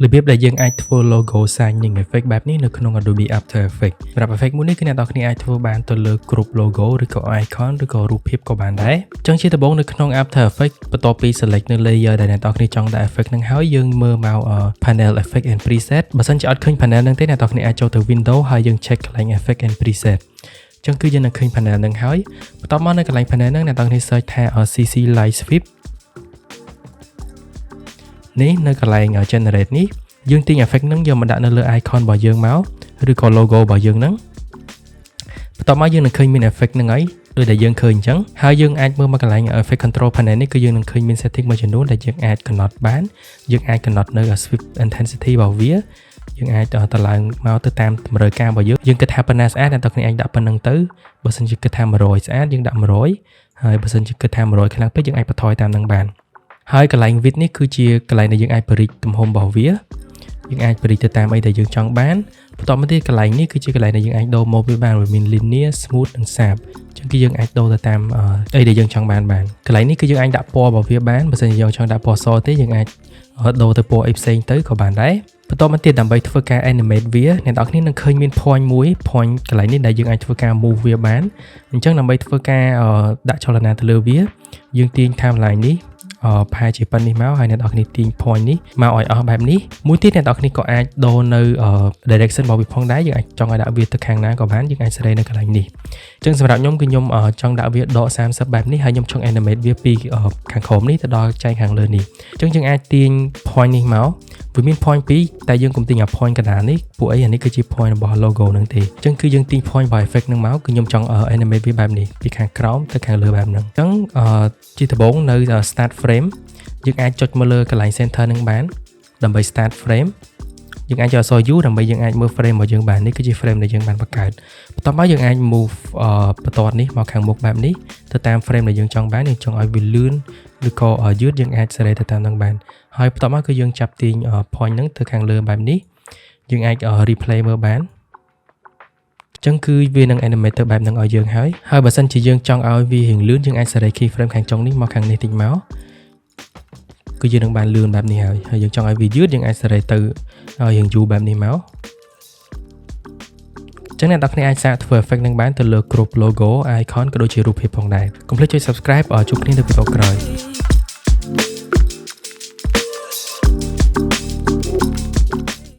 របៀបដែលយើងអាចធ្វើ logo សាញនិង effect បែបនេះនៅក្នុង Adobe After Effects សម្រាប់ effect មួយនេះគឺអ្នកនរគ្នាអាចធ្វើបានទៅលើគ្រប់ logo ឬក៏ icon ឬក៏រូបភាពក៏បានដែរអញ្ចឹងជាដំបូងនៅក្នុង After Effects បន្ទាប់ពី select នៅ layer ដែលអ្នកនរគ្នាចង់ដាក់ effect នឹងហើយយើងមើលមក panel effect and preset បើសិនជាអត់ឃើញ panel ហ្នឹងទេអ្នកនរគ្នាអាចចូលទៅ window ហើយយើង check កន្លែង effect and preset អញ្ចឹងគឺយើងនឹងឃើញ panel ហ្នឹងហើយបន្ទាប់មកនៅកន្លែង panel ហ្នឹងអ្នកនរគ្នា search ថា CC Light Sweep នេះនៅកន្លែង generate នេះយើងទាញ effect ហ្នឹងយកមកដាក់នៅលើ icon របស់យើងមកឬក៏ logo របស់យើងហ្នឹងបន្ទាប់មកយើងនឹងឃើញមាន effect ហ្នឹងហើយដូចដែលយើងឃើញអញ្ចឹងហើយយើងអាចមើលមកកន្លែង effect control panel នេះគឺយើងនឹងឃើញមាន setting មួយចំនួនដែលយើងអាចកំណត់បានយើងអាចកំណត់នៅ sweep intensity របស់វាយើងអាចទៅឡើងមកទៅតាមតម្រូវការរបស់យើងគិតថាប៉ុណ្ណាស្អាតអ្នកទាំងគ្នាអាចដាក់ប៉ុណ្្នឹងទៅបើសិនជាគិតថា100ស្អាតយើងដាក់100ហើយបើសិនជាគិតថា100ខ្លាំងពេកយើងអាចបន្ថយតាមនឹងបានហើយកន្លែង width នេះគឺជាកន្លែងដែលយើងអាចបរិចទំហំរបស់វាយើងអាចបរិចទៅតាមអីដែលយើងចង់បានបន្តមកទៀតកន្លែងនេះគឺជាកន្លែងដែលយើងអាចដូរ mode វាបានវាមាន linear smooth និង sharp អញ្ចឹងគឺយើងអាចដូរទៅតាមអីដែលយើងចង់បានកន្លែងនេះគឺយើងអាចដាក់ពណ៌របស់វាបានបើសិនជាយើងចង់ដាក់ពណ៌សទេយើងអាចដូរទៅពណ៌អីផ្សេងទៅក៏បានដែរបន្តមកទៀតដើម្បីធ្វើការ animate វាអ្នកនរគ្នានឹងឃើញមាន point មួយ point កន្លែងនេះដែលយើងអាចធ្វើការ move វាបានអញ្ចឹងដើម្បីធ្វើការដាក់ចលនាទៅលើវាយើងទាញ timeline នេះប្រហែលជាប៉ុណ្្នេះមកហើយអ្នកនរគ្នាទាញ point នេះមកឲ្យអស់បែបនេះមួយទៀតអ្នកនរគ្នាក៏អាចដូរនៅ direction របស់វាផងដែរយើងអាចចង់ឲ្យដាក់វាទៅខាងណាក៏បានយើងអាចសេរីនៅកន្លែងនេះអញ្ចឹងសម្រាប់ខ្ញុំគឺខ្ញុំចង់ដាក់វាដក30បែបនេះហើយខ្ញុំចង់ animate វាពីខាងក្រោមនេះទៅដល់ចែកខាងលើនេះអញ្ចឹងយើងអាចទាញ point នេះមកវាមាន point 2តែយើងកុំទាញ point កណ្ដាលនេះពួកអីអានេះគឺជា point របស់ logo ហ្នឹងទេអញ្ចឹងគឺយើងទាញ point របស់ effect ហ្នឹងមកគឺខ្ញុំចង់ animate វាបែបនេះពីខាងក្រោមទៅខាងលើបែបហ្នឹងអញ្ចឹងជាដំបូងនៅ start frame យើងអាចចុចមកលើកន្លែង center ហ្នឹងបានដើម្បី start frame យើងអាចយកអក្សរ U ដើម្បីយើងអាចមើល frame របស់យើងបាននេះគឺជា frame ដែលយើងបានបង្កើតបន្ទាប់មកយើងអាច move បន្ទាត់នេះមកខាងមុខបែបនេះទៅតាម frame ដែលយើងចង់បានយើងចង់ឲ្យវាលឿនឬក៏យឺតយើងអាចសេរីទៅតាមហ្នឹងបានហើយបន្ទាប់មកគឺយើងចាប់ទាញ point ហ្នឹងទៅខាងលើបែបនេះយើងអាច replay មើលបានអញ្ចឹងគឺវានឹង animate ទៅបែបហ្នឹងឲ្យយើងហើយបើសិនជាយើងចង់ឲ្យវារៀងលឿនយើងអាចសេរី keyframe ខាងចុងនេះមកខាងនេះតិចមកគឺយើងនឹងបានលឿនបែបនេះហើយយើងចង់ឲ្យវាយឺតយើងអាចសេរីទៅឲ្យរៀងយូរបែបនេះមកអញ្ចឹងអ្នកនរគ្នាអាចសាកធ្វើ effect នឹងបានទៅលើគ្រប់ logo icon ក៏ដូចជារូបភាពផងដែរកុំភ្លេចចុច subscribe ជួបគ្នានៅវីដេអូក្រោយ